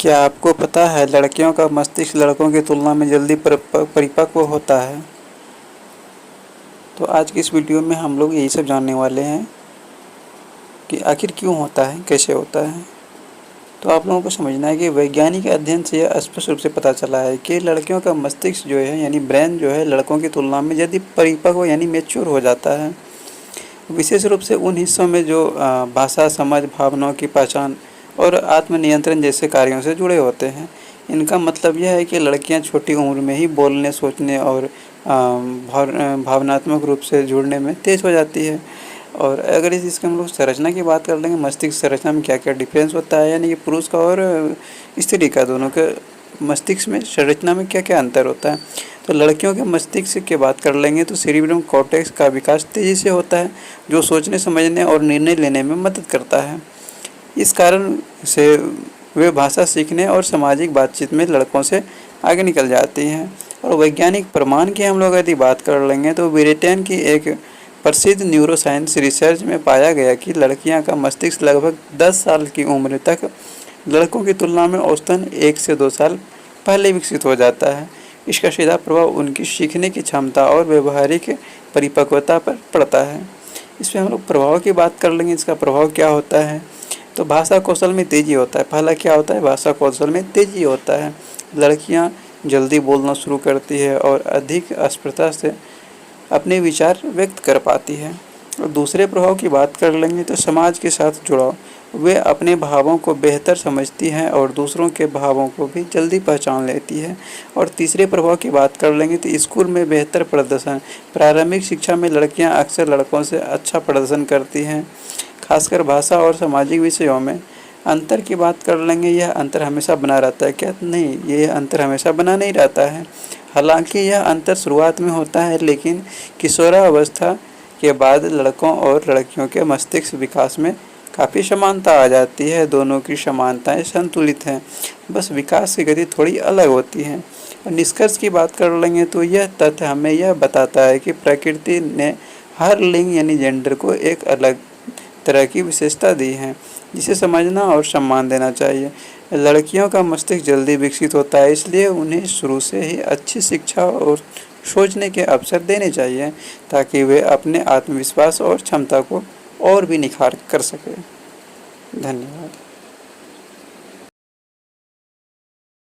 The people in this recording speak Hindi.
क्या आपको पता है लड़कियों का मस्तिष्क लड़कों की तुलना में जल्दी परिपक्व होता है? तो आज की इस वीडियो में हम लोग यही सब जानने वाले हैं कि आखिर क्यों होता है, कैसे होता है। तो आप लोगों को समझना है कि वैज्ञानिक अध्ययन से यह स्पष्ट रूप से पता चला है कि लड़कियों का मस्तिष्क जो है यानी ब्रेन जो है लड़कों की तुलना में जल्दी परिपक्व यानी मैच्योर हो जाता है। विशेष रूप से उन हिस्सों में जो भाषा, समझ, भावनाओं की पहचान और आत्मनियंत्रण जैसे कार्यों से जुड़े होते हैं। इनका मतलब यह है कि लड़कियां छोटी उम्र में ही बोलने, सोचने और भावनात्मक रूप से जुड़ने में तेज़ हो जाती है। और अगर इसके हम लोग संरचना की बात कर लेंगे, मस्तिष्क संरचना में क्या क्या डिफरेंस होता है, यानी कि पुरुष का और स्त्री का, दोनों के मस्तिष्क में संरचना में क्या क्या अंतर होता है। तो लड़कियों के मस्तिष्क की बात कर लेंगे तो सेरिब्रम कॉर्टेक्स का विकास तेज़ी से होता है, जो सोचने, समझने और निर्णय लेने में मदद करता है। इस कारण से वे भाषा सीखने और सामाजिक बातचीत में लड़कों से आगे निकल जाती हैं। और वैज्ञानिक प्रमाण की हम लोग यदि बात कर लेंगे तो ब्रिटेन की एक प्रसिद्ध न्यूरोसाइंस रिसर्च में पाया गया कि लड़कियां का मस्तिष्क लगभग 10 साल की उम्र तक लड़कों की तुलना में औसतन 1 से 2 साल पहले विकसित हो जाता है। इसका सीधा प्रभाव उनकी सीखने की क्षमता और व्यवहारिक परिपक्वता पर पड़ता है। इसमें हम लोग प्रभाव की बात कर लेंगे। इसका प्रभाव क्या होता है, तो भाषा कौशल में तेज़ी होता है। पहला क्या होता है, भाषा कौशल में तेज़ी होता है। लड़कियां जल्दी बोलना शुरू करती है और अधिक स्पष्टता से अपने विचार व्यक्त कर पाती है। और दूसरे प्रभाव की बात कर लेंगे तो समाज के साथ जुड़ाव, वे अपने भावों को बेहतर समझती हैं और दूसरों के भावों को भी जल्दी पहचान लेती है। और तीसरे प्रभाव की बात कर लेंगे तो स्कूल में बेहतर प्रदर्शन, प्रारंभिक शिक्षा में लड़कियां अक्सर लड़कों से अच्छा प्रदर्शन करती हैं, खासकर भाषा और सामाजिक विषयों में। अंतर की बात कर लेंगे, यह अंतर हमेशा बना रहता है क्या? नहीं, ये अंतर हमेशा बना नहीं रहता है। हालांकि यह अंतर शुरुआत में होता है, लेकिन किशोरावस्था के बाद लड़कों और लड़कियों के मस्तिष्क विकास में काफ़ी समानता आ जाती है। दोनों की समानताएं संतुलित हैं, बस विकास की गति थोड़ी अलग होती है। और निष्कर्ष की बात कर लेंगे तो यह तथ्य हमें यह बताता है कि प्रकृति ने हर लिंग यानी जेंडर को एक अलग तरह की विशेषता दी है, जिसे समझना और सम्मान देना चाहिए। लड़कियों का मस्तिष्क जल्दी विकसित होता है, इसलिए उन्हें शुरू से ही अच्छी शिक्षा और सोचने के अवसर देने चाहिए, ताकि वे अपने आत्मविश्वास और क्षमता को और भी निखार कर सकें। धन्यवाद।